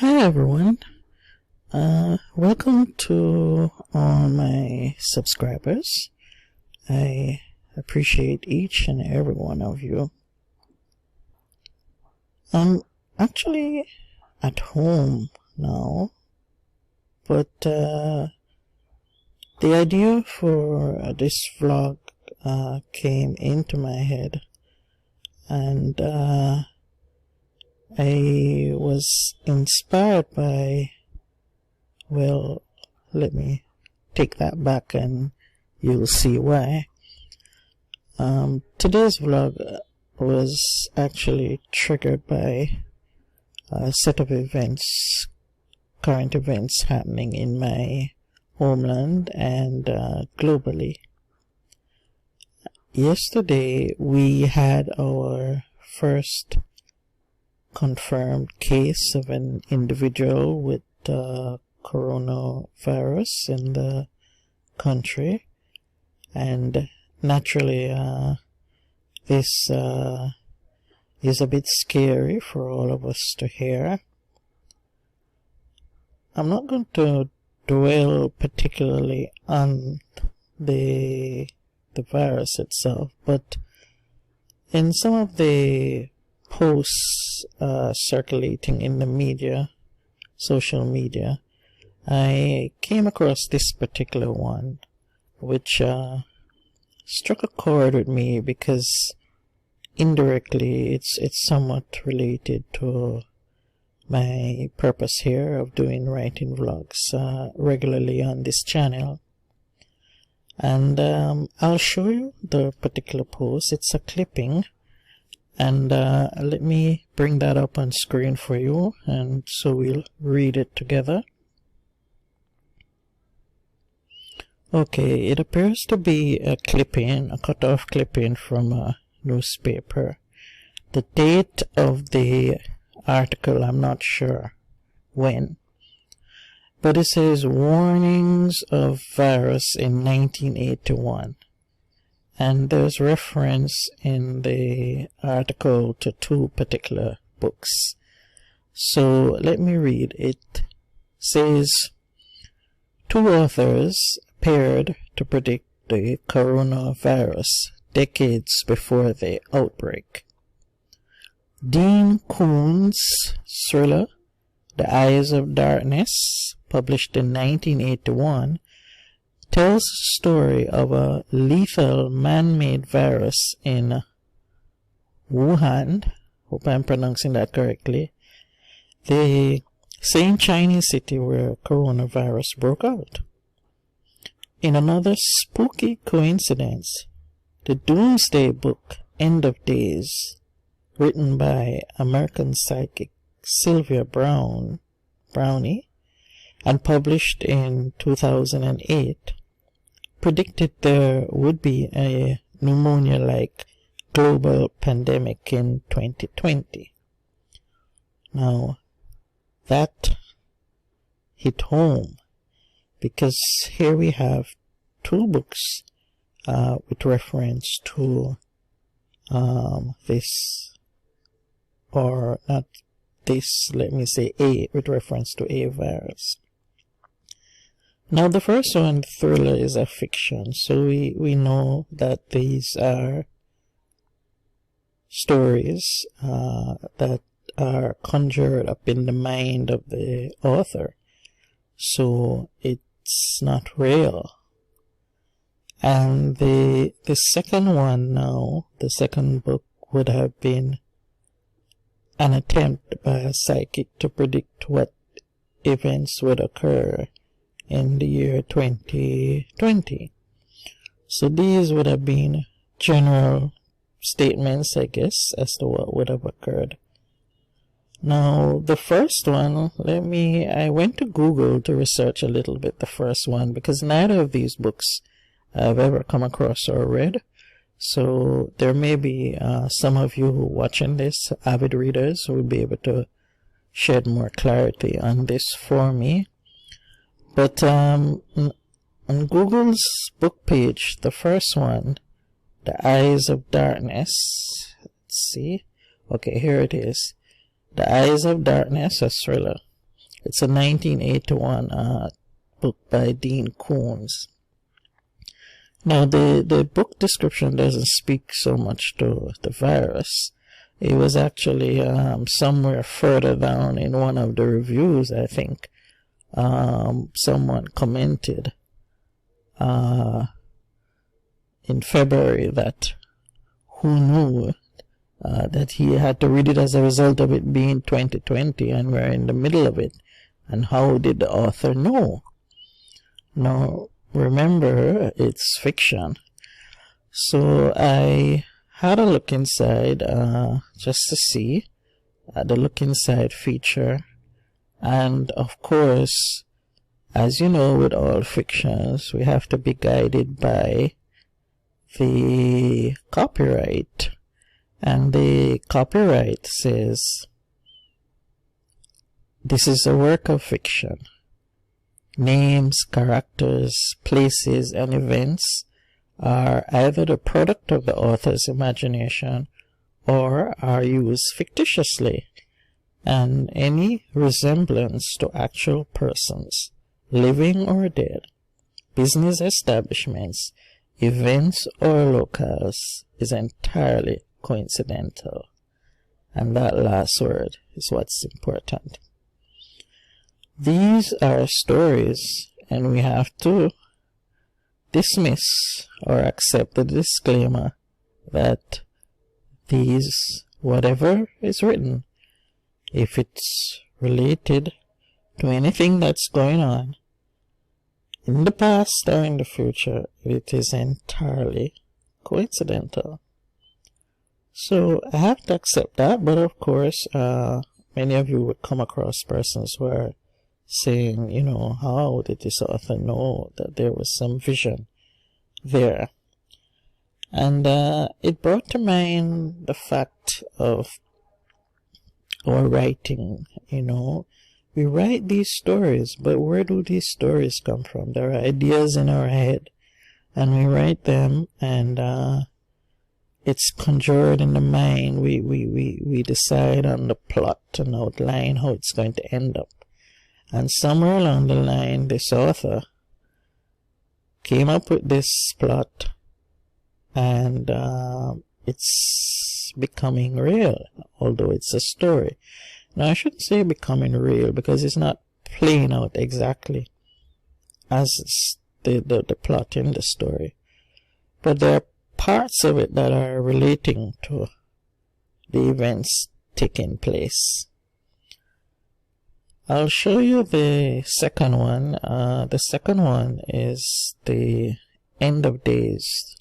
Hi everyone, welcome to all my subscribers. I appreciate each and every one of you. I'm actually at home now, but the idea for this vlog came into my head, and I was inspired by, well, let me take that back and you'll see why. Today's vlog was actually triggered by a set of events, current events happening in my homeland and globally. Yesterday we had our first confirmed case of an individual with coronavirus in the country, and naturally this is a bit scary for all of us to hear. I'm not going to dwell particularly on the virus itself, but in some of the posts circulating in the media, social media, I came across this particular one, which struck a chord with me because indirectly it's somewhat related to my purpose here of doing writing vlogs regularly on this channel. And I'll show you the particular post. It's a clipping, and let me bring that up on screen for you, and so we'll read it together. Okay, it appears to be a clipping, a cut-off clipping from a newspaper. The date of the article, I'm not sure when, but it says warnings of virus in 1981. And there's reference in the article to two particular books. So let me read. It says, two authors appeared to predict the coronavirus decades before the outbreak. Dean Koontz' thriller, The Eyes of Darkness, published in 1981, tells the story of a lethal man-made virus in Wuhan, hope I'm pronouncing that correctly, the same Chinese city where coronavirus broke out. In another spooky coincidence, the Doomsday Book, End of Days, written by American psychic Sylvia Brownie, and published in 2008, predicted there would be a pneumonia-like global pandemic in 2020. Now, that hit home, because here we have two books with reference to this, or not this, let me say A, with reference to a virus. Now the first one, Thriller, is a fiction, so we know that these are stories that are conjured up in the mind of the author, so it's not real. And the second one now, the second book, would have been an attempt by a psychic to predict what events would occur in the year 2020. So these would have been general statements, I guess, as to what would have occurred. Now, the first one, I went to Google to research a little bit the first one, because neither of these books I've ever come across or read. So there may be some of you who watching this, avid readers, who will be able to shed more clarity on this for me. But on Google's book page, the first one, The Eyes of Darkness, let's see, okay, here it is, The Eyes of Darkness, a thriller, It's a 1981 book by Dean Koontz. Now, the book description doesn't speak so much to the virus. It was actually somewhere further down in one of the reviews, I think. Someone commented in February that who knew that he had to read it as a result of it being 2020 and we're in the middle of it. And how did the author know? Now, remember, it's fiction. So I had a look inside just to see the look inside feature. And of course, as you know, with all fictions, we have to be guided by the copyright. And the copyright says, this is a work of fiction. Names, characters, places, and events are either the product of the author's imagination or are used fictitiously, and any resemblance to actual persons, living or dead, business establishments, events, or locales is entirely coincidental. And that last word is what's important. These are stories, and we have to dismiss or accept the disclaimer that these, whatever is written, if it's related to anything that's going on in the past or in the future, it is entirely coincidental. So I have to accept that, but of course, many of you would come across persons who are saying, you know, how did this author know that there was some vision there? And it brought to mind the fact of our writing. You know, we write these stories, but where do these stories come from? There are ideas in our head, and we write them, and it's conjured in the mind. We decide on the plot and outline how it's going to end up. And somewhere along the line, this author came up with this plot, and it's becoming real, although it's a story. Now, I shouldn't say becoming real, because it's not playing out exactly as the plot in the story. But there are parts of it that are relating to the events taking place. I'll show you the second one. The second one is the end of days,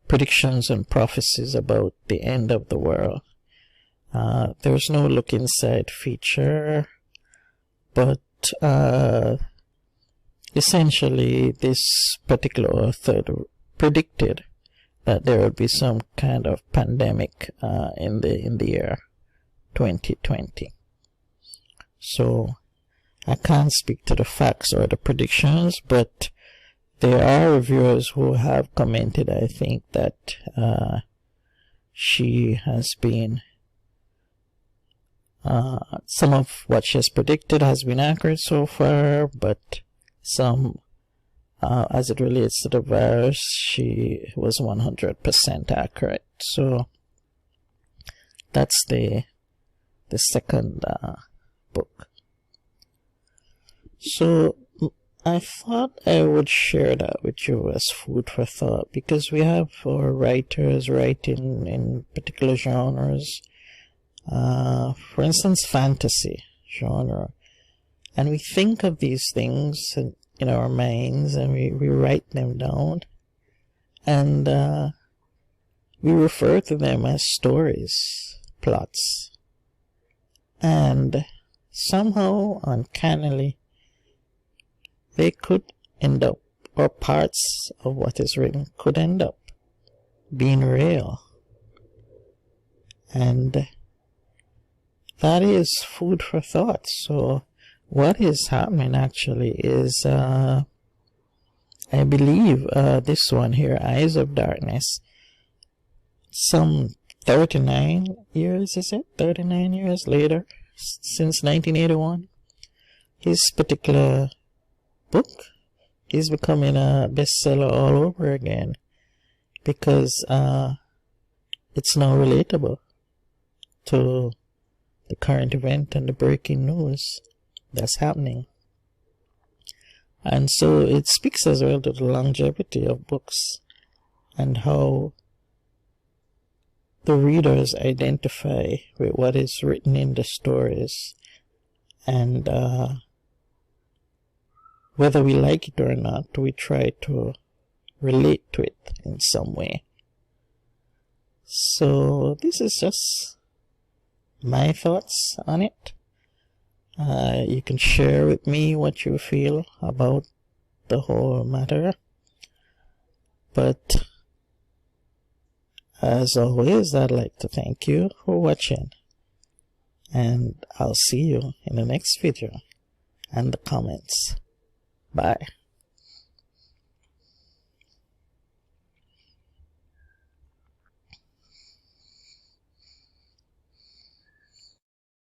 predictions and prophecies about the end of the world. There's no look inside feature, but essentially this particular author predicted that there would be some kind of pandemic in the year 2020. So I can't speak to the facts or the predictions, but there are reviewers who have commented, I think, that she has been some of what she has predicted has been accurate so far, but some, as it relates to the virus, she was 100% accurate. So that's the second book. So I thought I would share that with you as food for thought, because we have our writers writing in particular genres. For instance, fantasy genre. And we think of these things in our minds, and we write them down. And we refer to them as stories, plots. And somehow, uncannily, they could end up, or parts of what is written could end up being real. And that is food for thought. So what is happening actually is, I believe this one here, Eyes of Darkness, some 39 years, is it? 39 years later, since 1981. his particular book is becoming a bestseller all over again, because it's now relatable to the current event and the breaking news that's happening. And so it speaks as well to the longevity of books and how the readers identify with what is written in the stories, and whether we like it or not, we try to relate to it in some way. So this is just my thoughts on it. You can share with me what you feel about the whole matter. But as always, I'd like to thank you for watching, and I'll see you in the next video and the comments. Bye.